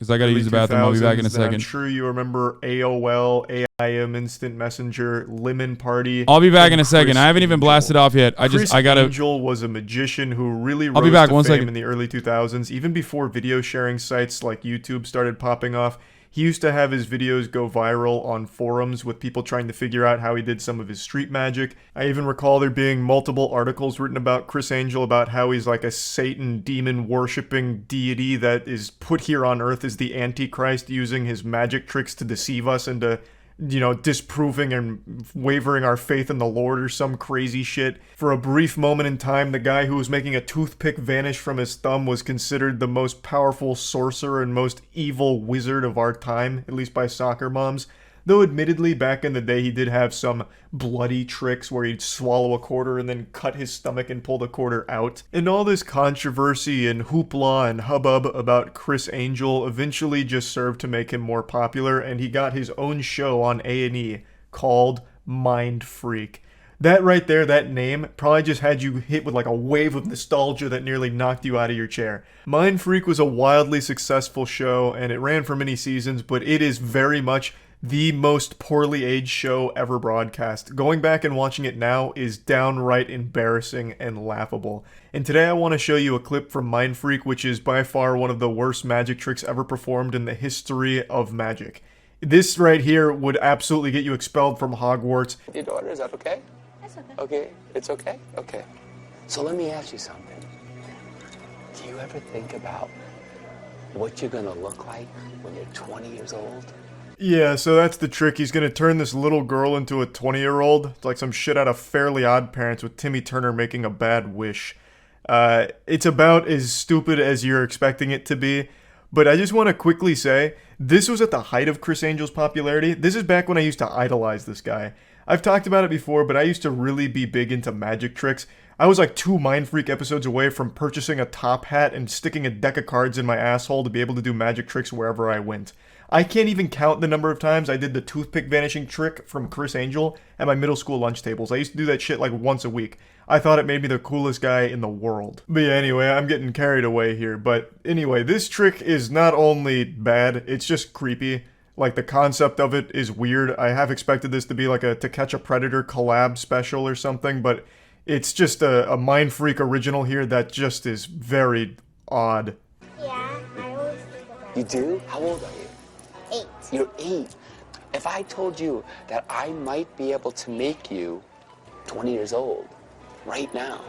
because I gotta Early use the bathroom. I'll be back in a 2000s, then I'm second. sure you remember AOL, AIM Instant Messenger, Lemon Party, I'll be back in and a second. I Criss haven't even Angel. blasted off yet. Criss I gotta. Angel was a magician who really I'll be rose back to one fame second. in the early 2000s, even before video sharing sites like YouTube started popping off. He used to have his videos go viral on forums with people trying to figure out how he did some of his street magic. I even recall there being multiple articles written about Criss Angel about how he's like a Satan demon worshipping deity that is put here on Earth as the Antichrist, using his magic tricks to deceive us into, disproving and wavering our faith in the Lord or some crazy shit. For a brief moment in time, the guy who was making a toothpick vanish from his thumb was considered the most powerful sorcerer and most evil wizard of our time, at least by soccer moms. Though admittedly, back in the day, he did have some bloody tricks where he'd swallow a quarter and then cut his stomach and pull the quarter out. And all this controversy and hoopla and hubbub about Criss Angel eventually just served to make him more popular, and he got his own show on A&E called Mindfreak. That right there, that name, probably just had you hit with like a wave of nostalgia that nearly knocked you out of your chair. Mindfreak was a wildly successful show, and it ran for many seasons, but it is very much the most poorly aged show ever broadcast. Going back and watching it now is downright embarrassing and laughable. And today I want to show you a clip from Mindfreak, which is by far one of the worst magic tricks ever performed in the history of magic. This right here would absolutely get you expelled from Hogwarts. Your daughter, is that okay? That's okay. Okay, it's okay? Okay. So let me ask you something. Do you ever think about what you're gonna look like when you're 20 years old? Yeah, so that's the trick. He's gonna turn this little girl into a 20-year-old. It's like some shit out of Fairly Odd Parents with Timmy Turner making a bad wish. It's about as stupid as you're expecting it to be. But I just want to quickly say, this was at the height of Criss Angel's popularity. This is back when I used to idolize this guy. I've talked about it before, but I used to really be big into magic tricks. I was like 2 Mindfreak episodes away from purchasing a top hat and sticking a deck of cards in my asshole to be able to do magic tricks wherever I went. I can't even count the number of times I did the toothpick vanishing trick from Criss Angel at my middle school lunch tables. I used to do that shit like once a week. I thought it made me the coolest guy in the world. But yeah, anyway, I'm getting carried away here. But anyway, this trick is not only bad, it's just creepy. Like, the concept of it is weird. I have expected this to be like a To Catch a Predator collab special or something, but it's just a Mindfreak original here that just is very odd. Yeah, I always think about You do? How old are you? 8. You're 8. If I told you that I might be able to make you 20 years old right now,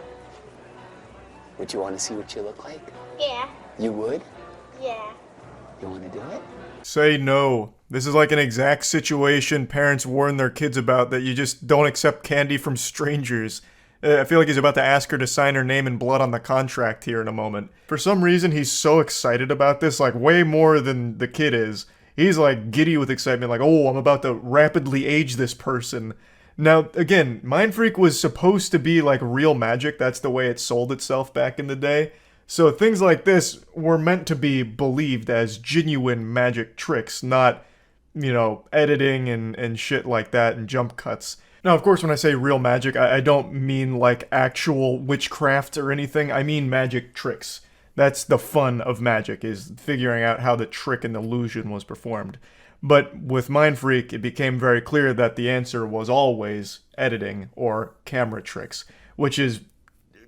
would you want to see what you look like? Yeah. You would? Yeah. You want to do it? Say no. This is like an exact situation parents warn their kids about, that you just don't accept candy from strangers. I feel like he's about to ask her to sign her name in blood on the contract here in a moment. For some reason, he's so excited about this, like way more than the kid is. He's like giddy with excitement, like, oh, I'm about to rapidly age this person. Now, again, Mindfreak was supposed to be like real magic. That's the way it sold itself back in the day. So things like this were meant to be believed as genuine magic tricks, not, editing and shit like that and jump cuts. Now, of course, when I say real magic, I don't mean like actual witchcraft or anything. I mean magic tricks. That's the fun of magic, is figuring out how the trick and illusion was performed. But with Mindfreak, it became very clear that the answer was always editing or camera tricks, which is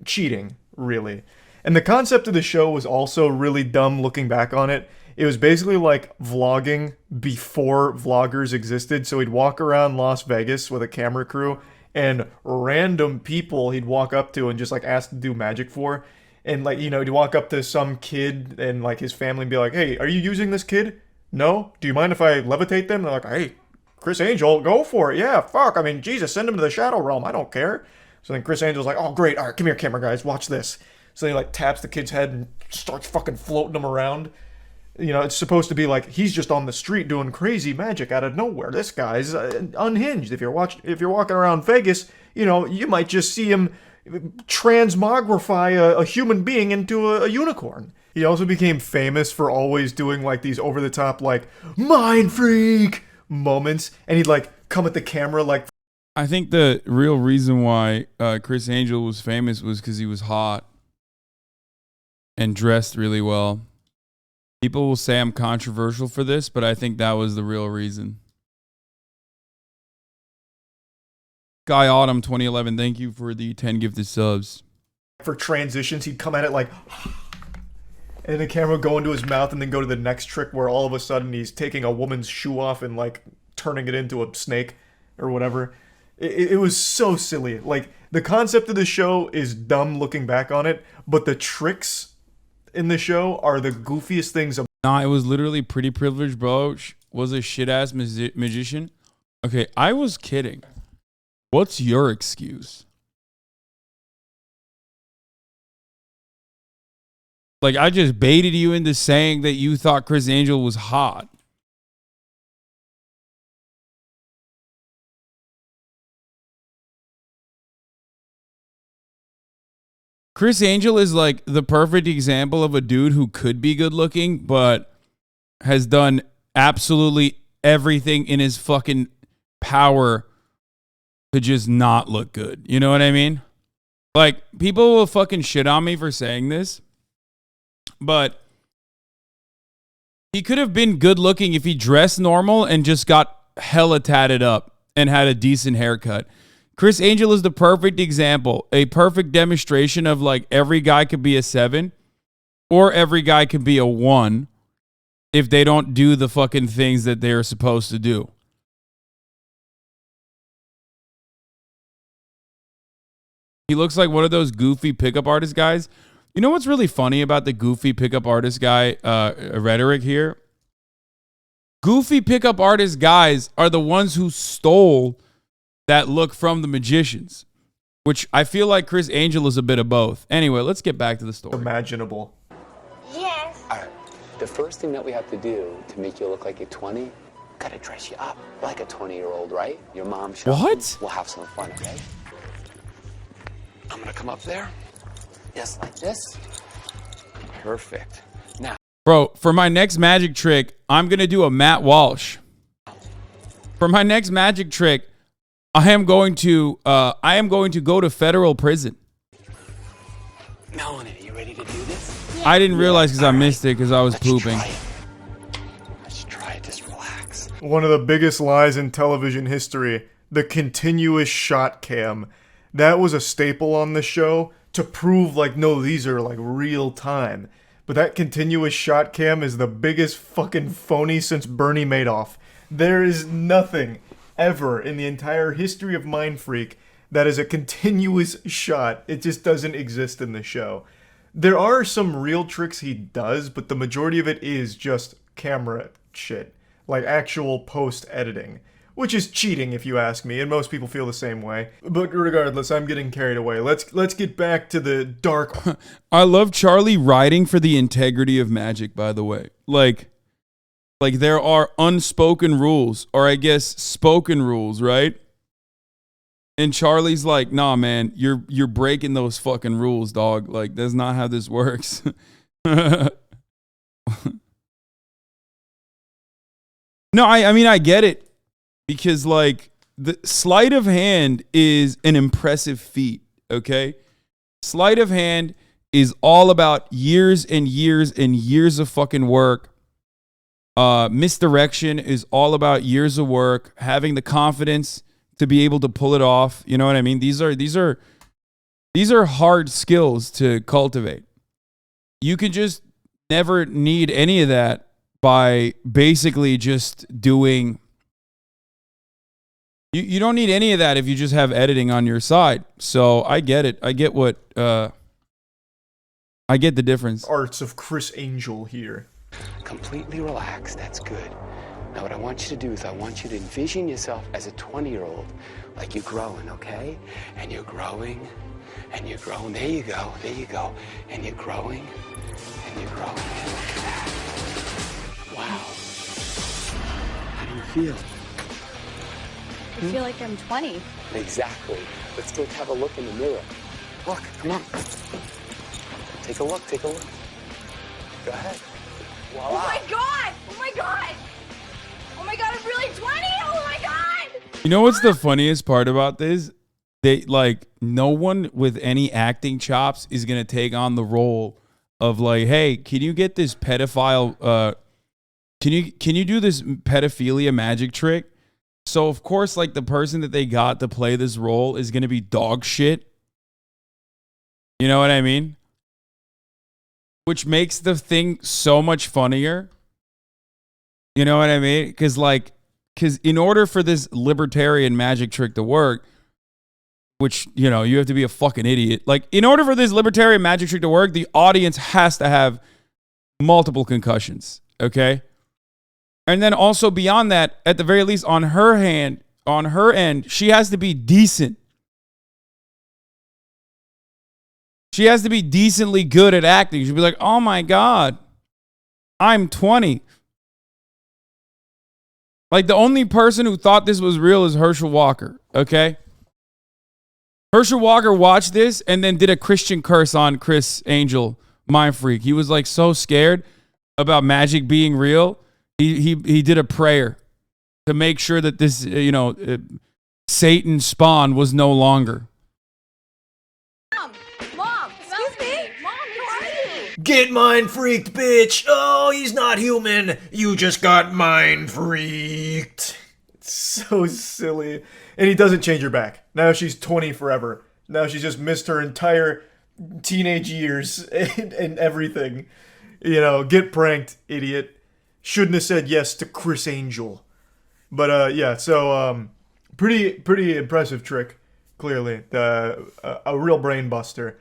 cheating, really. And the concept of the show was also really dumb looking back on it. It was basically like vlogging before vloggers existed. So he'd walk around Las Vegas with a camera crew, and random people he'd walk up to and just like ask to do magic for. And like, he'd walk up to some kid and like his family and be like, hey, are you using this kid? No? Do you mind if I levitate them? They're like, hey, Criss Angel, go for it. Yeah, fuck. I mean, Jesus, send him to the Shadow Realm. I don't care. So then Criss Angel's like, oh, great. All right, come here, camera guys. Watch this. So he like taps the kid's head and starts fucking floating him around. It's supposed to be like he's just on the street doing crazy magic out of nowhere. This guy's unhinged. If you're walking around Vegas, you might just see him transmogrify a human being into a unicorn. He also became famous for always doing like these over-the-top like Mindfreak moments, and he'd like come at the camera like. I think the real reason why Criss Angel was famous was because he was hot and dressed really well. People will say I'm controversial for this, but I think that was the real reason. Guy Autumn 2011, thank you for the 10 gifted subs. For transitions, he'd come at it like, and the camera would go into his mouth and then go to the next trick where all of a sudden he's taking a woman's shoe off and like turning it into a snake or whatever. It was so silly. Like, the concept of the show is dumb looking back on it, but the tricks in the show are the goofiest things. Nah, it was literally Pretty Privileged, bro. Was a shit-ass magician. Okay, I was kidding. What's your excuse? Like, I just baited you into saying that you thought Criss Angel was hot. Criss Angel is like the perfect example of a dude who could be good looking, but has done absolutely everything in his fucking power to just not look good. You know what I mean? Like, people will fucking shit on me for saying this, but he could have been good looking if he dressed normal and just got hella tatted up and had a decent haircut. Criss Angel is the perfect example, a perfect demonstration of like every guy could be a 7 or every guy could be a 1 if they don't do the fucking things that they're supposed to do. He looks like one of those goofy pickup artist guys. You know what's really funny about the goofy pickup artist guy rhetoric here? Goofy pickup artist guys are the ones who stole that look from the magicians, which I feel like Criss Angel is a bit of both. Anyway, let's get back to the story. Imaginable. Yes. All right. The first thing that we have to do to make you look like you're 20, gotta dress you up like a 20-year-old, right? Your mom shows. What? We'll have some fun, okay? I'm gonna come up there, just like this. Perfect. Now, Bro, for my next magic trick, I'm going to do a Matt Walsh. For my next magic trick, I am going to go to federal prison. Melanie, are you ready to do this? I didn't realize because I missed it because I was pooping. Let's try it. Just relax. One of the biggest lies in television history, the continuous shot cam. That was a staple on the show to prove like, no, these are like real time. But that continuous shot cam is the biggest fucking phony since Bernie Madoff. There is nothing ever in the entire history of Mindfreak that is a continuous shot. It just doesn't exist in the show. There are some real tricks he does, but the majority of it is just camera shit. Like actual post-editing. Which is cheating if you ask me, and most people feel the same way. But regardless, I'm getting carried away. Let's get back to the dark. I love Charlie writing for the integrity of magic, by the way. Like there are unspoken rules, or I guess spoken rules, right? And Charlie's like, nah, man, you're breaking those fucking rules, dog. Like, that's not how this works. No, I mean, I get it. Because, like, the sleight of hand is an impressive feat, okay? Sleight of hand is all about years and years and years of fucking work. Misdirection is all about years of work, having the confidence to be able to pull it off. You know what I mean? These are hard skills to cultivate. You can just never need any of that by basically just doing... You don't need any of that if you just have editing on your side. So I get it. I get the difference. Arts of Criss Angel here. Completely relaxed. That's good. Now what I want you to do is I want you to envision yourself as a 20-year-old. Like you're growing, okay? And you're growing. And you're growing. There you go. There you go. And you're growing. And you're growing. And look at that. Wow. How do you feel? I feel like I'm 20. Exactly. Let's go have a look in the mirror. Look, come on. Take a look, take a look. Go ahead. Voila. Oh my god! Oh my god! Oh my god, I'm really 20! Oh my god! You know what's the funniest part about this? No one with any acting chops is going to take on the role of like, hey, can you get this pedophile? Can you do this pedophilia magic trick? So of course, like the person that they got to play this role is going to be dog shit. You know what I mean? Which makes the thing so much funnier. You know what I mean? Because in order for this libertarian magic trick to work, which, you know, you have to be a fucking idiot. Like, in order for this libertarian magic trick to work, the audience has to have multiple concussions, okay? And then also beyond that, at the very least, on her end, she has to be decent. She has to be decently good at acting. She'll be like, oh my God, I'm 20. Like, the only person who thought this was real is Herschel Walker, okay? Herschel Walker watched this and then did a Christian curse on Criss Angel, Mindfreak. He was like so scared about magic being real. He did a prayer to make sure that this, Satan's spawn was no longer. Mom, excuse me. Mom, who are you? Get mind freaked, bitch! Oh, he's not human! You just got mind freaked! So silly. And he doesn't change her back. Now she's 20 forever. Now she's just missed her entire teenage years and everything. You know, get pranked, idiot. Shouldn't have said yes to Criss Angel. But yeah, so pretty impressive trick, clearly. A real brain buster.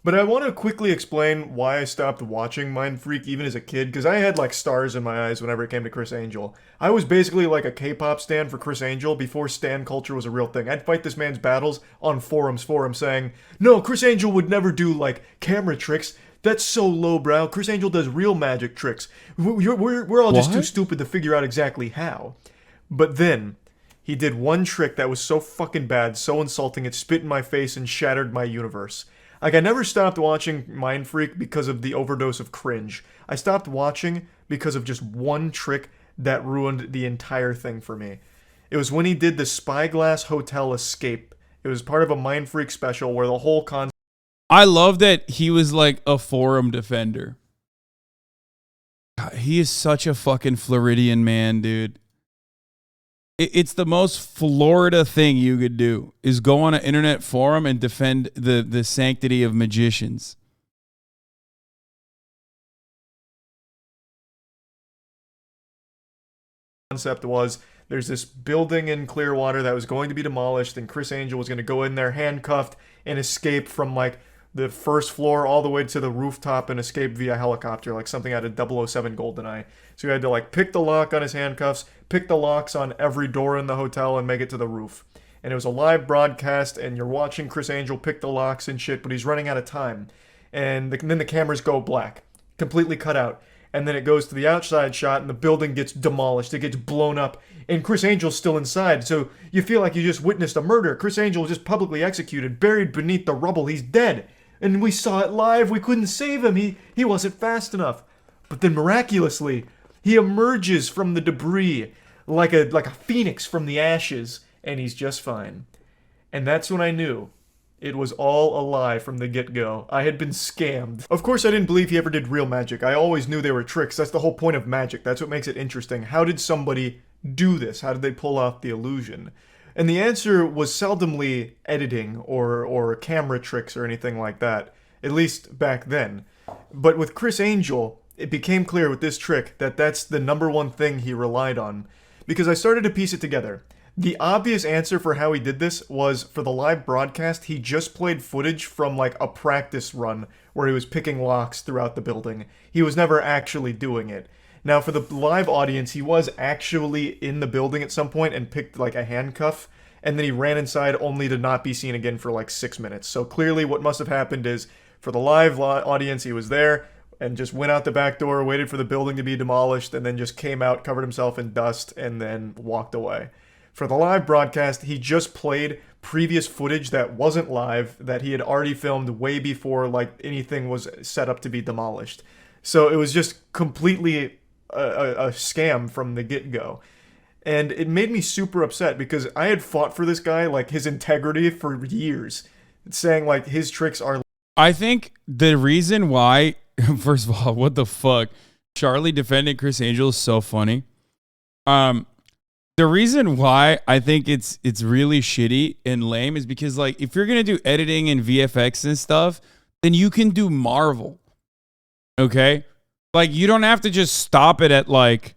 But I want to quickly explain why I stopped watching Mindfreak even as a kid, because I had like stars in my eyes whenever it came to Criss Angel. I was basically like a K-pop stan for Criss Angel before stan culture was a real thing. I'd fight this man's battles on forums for him saying, no, Criss Angel would never do like camera tricks. That's so lowbrow. Criss Angel does real magic tricks. We're all just too stupid to figure out exactly how. But then he did one trick that was so fucking bad, so insulting, it spit in my face and shattered my universe. Like, I never stopped watching Mindfreak because of the overdose of cringe. I stopped watching because of just one trick that ruined the entire thing for me. It was when he did the Spyglass Hotel escape. It was part of a Mindfreak special where the whole concept... I love that he was like a forum defender. God, he is such a fucking Floridian man, dude. It's the most Florida thing you could do, is go on an internet forum and defend the sanctity of magicians. Concept was, there's this building in Clearwater that was going to be demolished, and Criss Angel was going to go in there handcuffed and escape from like the first floor all the way to the rooftop and escape via helicopter, like something out of 007 GoldenEye. So he had to like pick the lock on his handcuffs, pick the locks on every door in the hotel, and make it to the roof. And it was a live broadcast, and you're watching Criss Angel pick the locks and shit, but he's running out of time. And then the cameras go black, completely cut out. And then it goes to the outside shot, and the building gets demolished. It gets blown up, and Criss Angel's still inside. So you feel like you just witnessed a murder. Criss Angel was just publicly executed, buried beneath the rubble. He's dead. And we saw it live. We couldn't save him. He wasn't fast enough. But then miraculously, he emerges from the debris like a phoenix from the ashes, and he's just fine. And that's when I knew it was all a lie from the get-go. I had been scammed. Of course, I didn't believe he ever did real magic. I always knew they were tricks. That's the whole point of magic. That's what makes it interesting. How did somebody do this? How did they pull off the illusion? And the answer was seldomly editing or camera tricks or anything like that, at least back then. But with Criss Angel, it became clear with this trick that that's the number one thing he relied on, because I started to piece it together. The obvious answer for how he did this was, for the live broadcast, he just played footage from like a practice run where he was picking locks throughout the building. He was never actually doing it. Now, for the live audience, he was actually in the building at some point and picked like a handcuff, and then he ran inside only to not be seen again for like 6 minutes. So clearly what must have happened is, for the live audience, he was there and just went out the back door, waited for the building to be demolished, and then just came out, covered himself in dust, and then walked away. For the live broadcast, he just played previous footage that wasn't live, that he had already filmed way before like anything was set up to be demolished. So it was just completely a scam from the get-go. And it made me super upset because I had fought for this guy, like his integrity, for years, saying like his tricks are... I think the reason why First of all, what the fuck? Charlie defending Criss Angel is so funny. The reason why I think it's really shitty and lame is because, like, if you're gonna do editing and VFX and stuff, then you can do Marvel. Okay? Like, you don't have to just stop it at, like,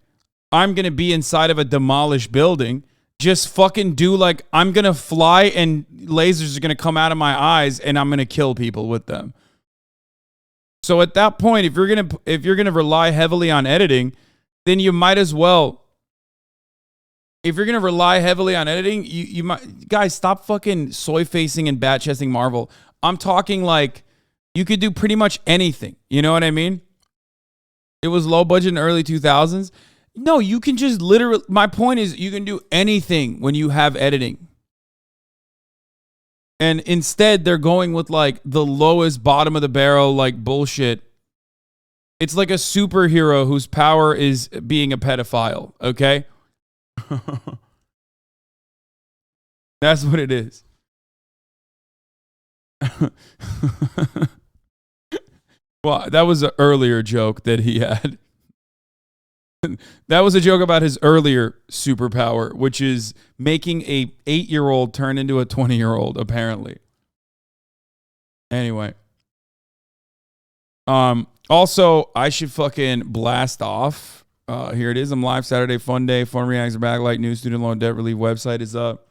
I'm gonna be inside of a demolished building. Just fucking do, like, I'm gonna fly and lasers are gonna come out of my eyes and I'm gonna kill people with them. So at that point, if you're gonna rely heavily on editing, then you might as well. If you're gonna rely heavily on editing, you might, guys, stop fucking soy facing and bat chesting Marvel. I'm talking like you could do pretty much anything. You know what I mean? It was low budget in the early 2000s. No, you can just literally. My point is, you can do anything when you have editing. And instead, they're going with like the lowest bottom of the barrel, like bullshit. It's like a superhero whose power is being a pedophile. Okay. That's what it is. Well, that was an earlier joke that he had. That was a joke about his earlier superpower, which is making a 8-year-old turn into a 20-year-old, apparently. Anyway. Also, I should fucking blast off. Here it is. I'm live Saturday fun day. Fun reacts are back. Like new student loan debt relief website is up.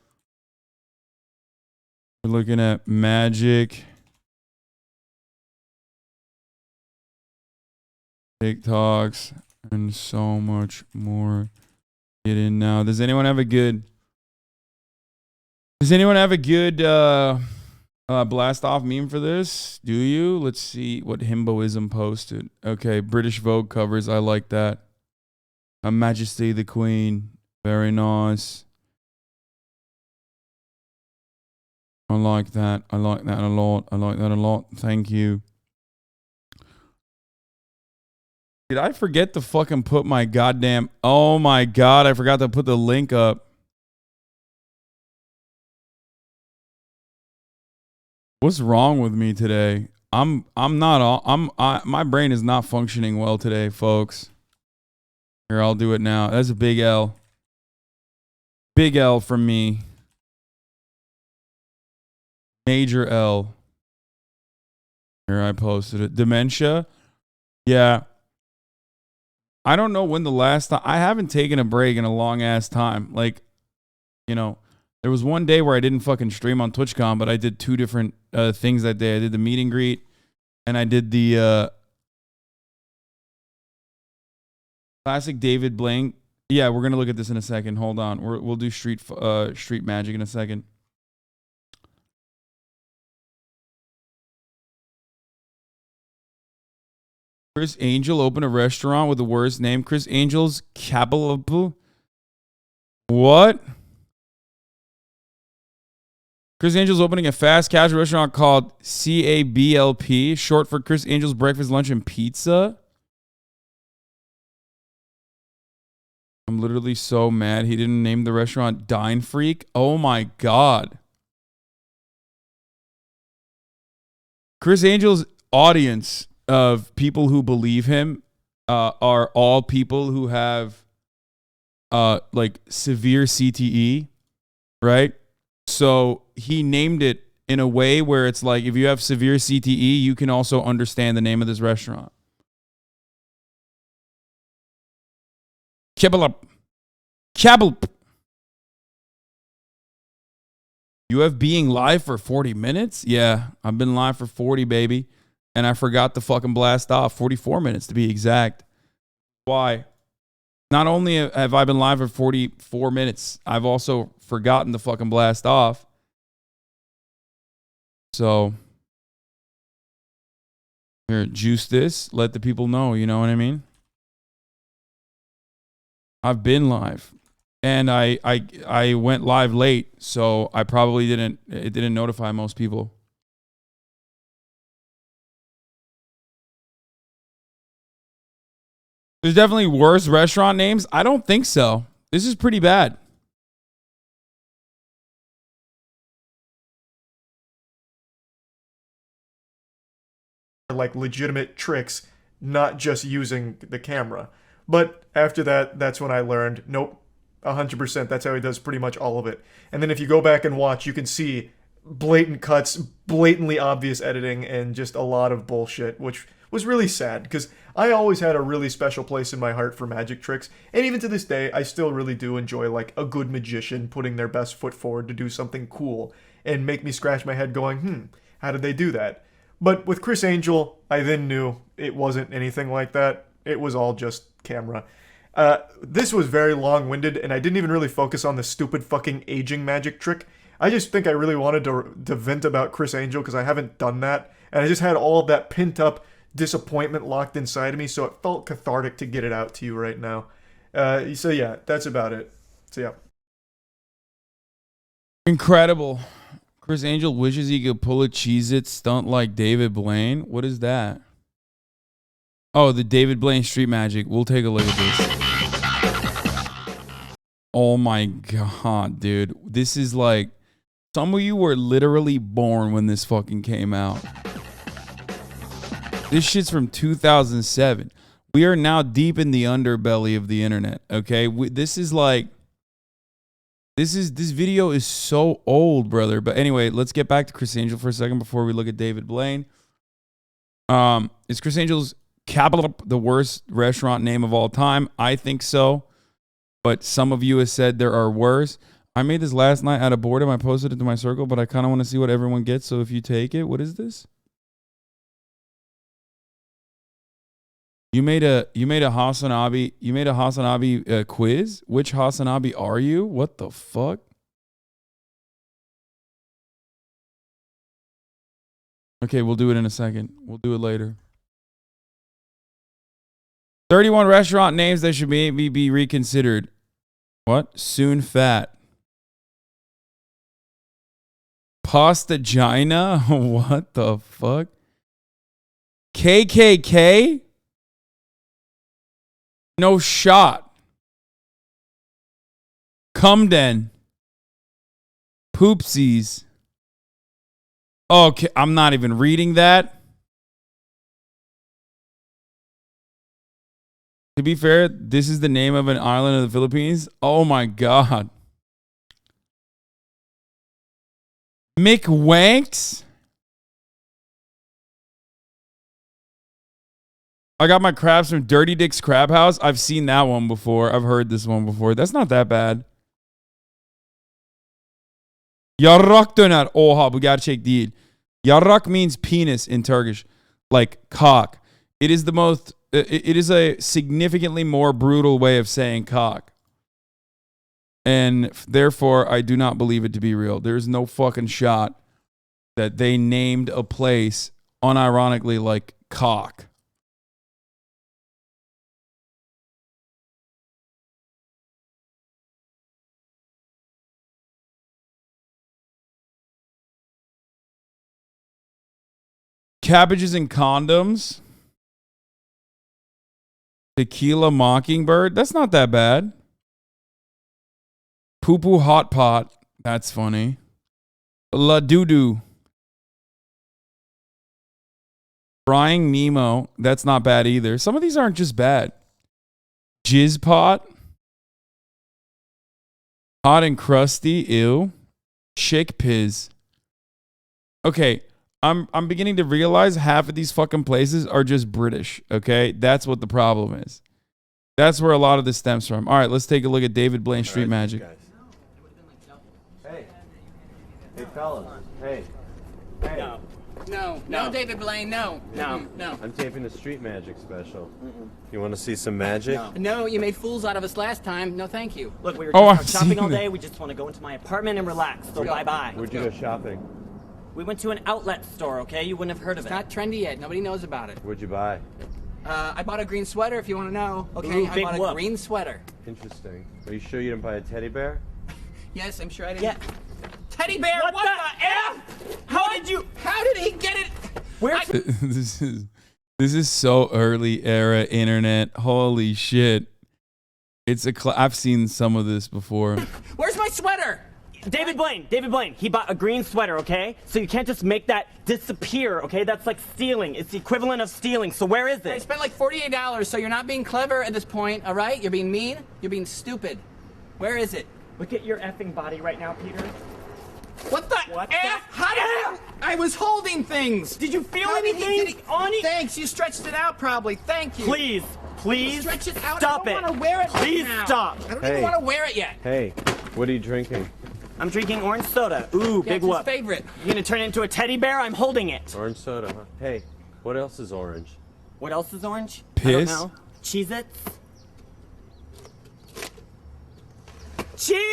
We're looking at magic, TikToks, and so much more. Get in now. Does anyone have a good blast off meme for this? Do you? Let's see what Himboism posted. Okay, British Vogue covers. I like that. Her Majesty the Queen. Very nice. I like that. I like that a lot. I like that a lot. Thank you. Did I forget to fucking put my goddamn... Oh my god, I forgot to put the link up. What's wrong with me today? My brain is not functioning well today, folks. Here, I'll do it now. That's a big L. Big L from me. Major L. Here, I posted it. Dementia? Yeah. I don't know when the last time... I haven't taken a break in a long-ass time. Like, you know, there was one day where I didn't fucking stream on TwitchCon, but I did 2 different things that day. I did the meet and greet, and I did the... Classic David Blaine. Yeah, we're gonna look at this in a second. Hold on. We'll do street magic in a second. Criss Angel opened a restaurant with the worst name. Criss Angel's Cabalaboo. What? Criss Angel's opening a fast casual restaurant called CABLP, short for Criss Angel's Breakfast, Lunch, and Pizza. I'm literally so mad he didn't name the restaurant Mindfreak. Oh my god. Criss Angel's audience of people who believe him are all people who have like severe CTE, right? So he named it in a way where it's like, if you have severe CTE, you can also understand the name of this restaurant. Kibble. You have being live for 40 minutes? Yeah, I've been live for 40, baby. And I forgot to fucking blast off. 44 minutes to be exact. Why? Not only have I been live for 44 minutes, I've also forgotten to fucking blast off. So, here, juice this. Let the people know, you know what I mean? I've been live, and I went live late, so I probably it didn't notify most people. There's definitely worse restaurant names. I don't think so. This is pretty bad. Like legitimate tricks not just using the camera. But after that, that's when I learned, nope, 100%, that's how he does pretty much all of it. And then if you go back and watch, you can see blatant cuts, blatantly obvious editing, and just a lot of bullshit, which was really sad, because I always had a really special place in my heart for magic tricks, and even to this day, I still really do enjoy, like, a good magician putting their best foot forward to do something cool, and make me scratch my head going, how did they do that? But with Criss Angel, I then knew it wasn't anything like that. It was all just camera. This was very long-winded, and I didn't even really focus on the stupid fucking aging magic trick. I just think I really wanted to vent about Criss Angel, because I haven't done that, and I just had all of that pent-up disappointment locked inside of me, so it felt cathartic to get it out to you right now. So yeah, that's about it. So yeah. Incredible. Criss Angel wishes he could pull a Cheez-It stunt like David Blaine. What is that? Oh, the David Blaine Street Magic. We'll take a look at this. Oh my god, dude. This is like... Some of you were literally born when this fucking came out. This shit's from 2007. We are now deep in the underbelly of the internet, okay? This is like... This video is so old, brother. But anyway, let's get back to Criss Angel for a second before we look at David Blaine. Is Criss Angel's Capital the worst restaurant name of all time? I think so. But some of you have said there are worse. I made this last night out of boredom. I posted it to my circle, but I kind of want to see what everyone gets. So if you take it, what is this? You made a HasanAbi quiz? Which HasanAbi are you? What the fuck? Okay, we'll do it in a second. We'll do it later. 31 restaurant names that should maybe be reconsidered. What? Soon Fat. Pastagina? What the fuck? KKK? No shot. Cumden. Poopsies. Okay, I'm not even reading that. To be fair, this is the name of an island of the Philippines. Oh my god. McWanks? I got my crabs from Dirty Dick's Crab House. I've seen that one before. I've heard this one before. That's not that bad. Yarrak döner. Oha, bu gerçek değil. Yarrak means penis in Turkish, like cock. It is the most... It is a significantly more brutal way of saying cock. And therefore, I do not believe it to be real. There's no fucking shot that they named a place unironically like cock. Cabbages and condoms. Tequila Mockingbird. That's not that bad. Poo Poo Hot Pot. That's funny. La Doo-Doo. Frying Nemo. That's not bad either. Some of these aren't just bad. Jizz Pot. Hot and Crusty. Ew. Shake Piz. Okay. I'm beginning to realize half of these fucking places are just British, okay? That's what the problem is. That's where a lot of this stems from. All right, let's take a look at David Blaine Street Magic. Hey. Hey, fellas. Hey. No, David Blaine, no. I'm taping the Street Magic special. You want to see some magic? No, you made fools out of us last time. No, thank you. Look, we were just out shopping all day. We just want to go into my apartment and relax. So bye-bye. Where'd you go shopping? We went to an outlet store, okay? You wouldn't have heard of it. It's not trendy yet. Nobody knows about it. What'd you buy? I bought a green sweater, if you want to know. Okay, Ooh, I bought a green sweater. Interesting. Are you sure you didn't buy a teddy bear? Yes, I'm sure I didn't. Yeah. Teddy bear, what the F? How did he get it? Where? This is so early era internet. Holy shit. It's I've seen some of this before. Where's my sweater? David Blaine, he bought a green sweater, okay? So you can't just make that disappear, okay? That's like stealing. It's the equivalent of stealing. So where is I it? spent like $48, so you're not being clever at this point, all right? You're being mean. You're being stupid. Where is it? Look at your effing body right now, Peter. What the F? How did I was holding things. Did you feel How did anything on it? Thanks, you stretched it out probably. Thank you. Please Stretch it out. stop I don't want to wear it Please right now. stop. I don't even want to wear it yet. Hey, what are you drinking? I'm drinking orange soda. Ooh, big That's whoop. his favorite. You're gonna turn it into a teddy bear? I'm holding it. Orange soda, huh? Hey, what else is orange? What else is orange? Piss? I don't know. Cheez-Its?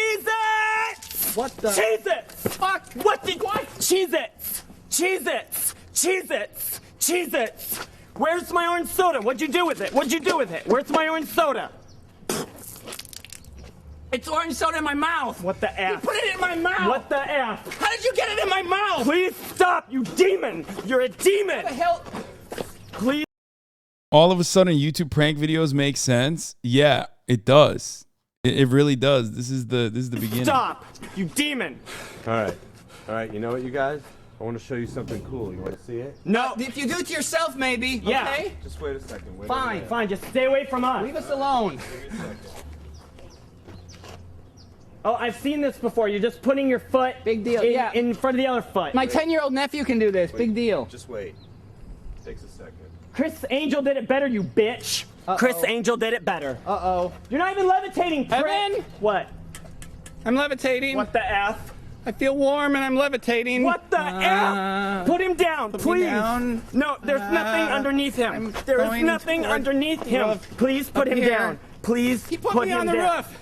Cheez-Its! What the? Cheez-Its! Fuck! What? Cheez-Its! Cheez-Its! Cheez-Its! Cheez-Its! Where's my orange soda? What'd you do with it? Where's my orange soda? It's orange soda in my mouth. What the You F? put it in my mouth. What the F? How did you get it in my mouth? Please stop, you demon! You're a demon! What the hell? Please. All of a sudden, YouTube prank videos make sense. Yeah, it does. It really does. This is the beginning. Stop, you demon! All right. You know what, you guys? I want to show you something cool. You want to see it? No. If you do it to yourself, maybe. Yeah. Okay? Just wait a second. Wait Fine. a minute. Fine, just stay away from us. Leave us alone. Oh, I've seen this before. You're just putting your foot Big deal, in, yeah. in front of the other foot. My 10-year-old nephew can do this. Big deal. Just wait. Takes a second. Criss Angel did it better, you bitch. Criss Angel did it better. Uh-oh. You're not even levitating, prick. Evan? What? I'm levitating. What the F? I feel warm and I'm levitating. What the F? Put him down, Put please. me down. No, there's nothing underneath him. There is going nothing toward underneath the him. roof. Please put Up him here. down. Please He put me him on the down. roof.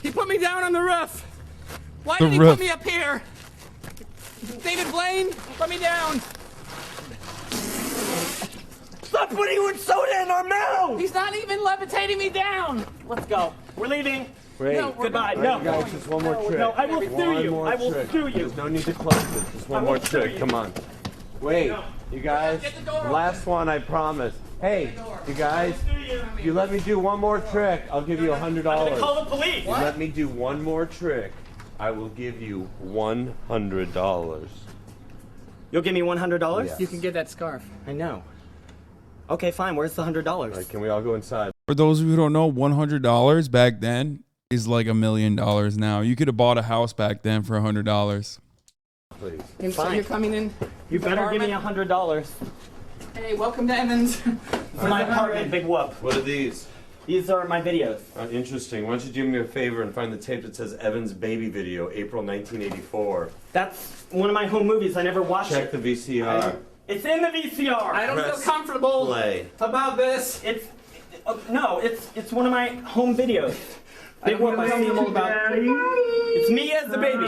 He put me down on the roof. Why The did he roof. put me up here? David Blaine, put me down. Stop putting orange soda in our mouth! He's not even levitating me down. Let's go. We're leaving. Wait. No, we're Goodbye. All No. right, you guys, just one more trick. No, I will sue One you. more I will trick. sue you. There's no need to close it. Just one I will more sue trick. you. Come on. Wait, you guys. Get the door open. Last one, I promise. Hey, you guys. If you let me do one more trick, I'll give you $100. I'm gonna call the police. If you let me do one more trick, I will give you $100. You'll give me $100? Yes. You can get that scarf. I know. Okay, fine. Where's the $100? All right, can we all go inside? For those of you who don't know, $100 back then is like $1 million now. You could have bought a house back then for $100. Please. And so Fine. you're coming in. You better give me $100. Hey, welcome to Evans. For my apartment, big whoop. What are these? These are my videos. Interesting. Why don't you do me a favor and find the tape that says Evan's Baby Video, April 1984. That's one of my home movies. I never watched Check it. the VCR. It's in the VCR. I don't feel Press comfortable play. about this. No, it's one of my home videos. I don't feel comfortable about. It's me as the baby.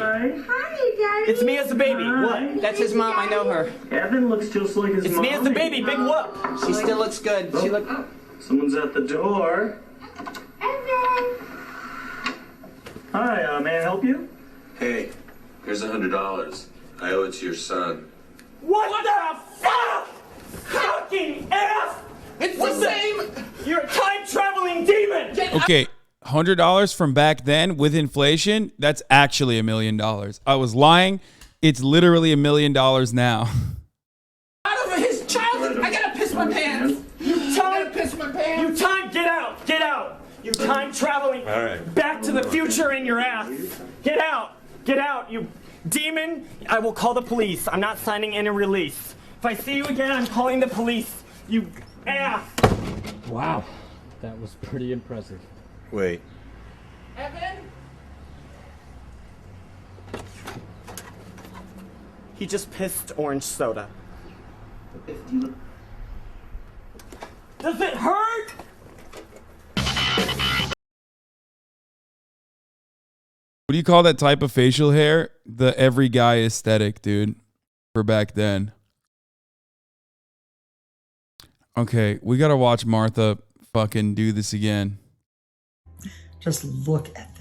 It's me as the baby. What? That's his mom. I know her. Evan looks just like his It's mom. me as the baby. Big whoop. She still looks good. She look. Someone's at the door. Hi, may I help you? Hey, here's $100. I owe it to your son. What the fuck? Fucking F! It's the same. You're a time-traveling demon! Okay, $100 from back then with inflation, that's actually $1 million. I was lying. It's literally $1 million now. Out of his childhood. I gotta piss my pants. I gotta piss my pants. Get out! You time-traveling All right. back to the future in your ass! Get out, you demon! I will call the police. I'm not signing any release. If I see you again, I'm calling the police. You ass! Wow, that was pretty impressive. Wait. Evan. He just pissed orange soda. Does it hurt? What do you call that type of facial hair? The every guy aesthetic, dude, for back then. Okay, we gotta watch Martha fucking do this again. Just look at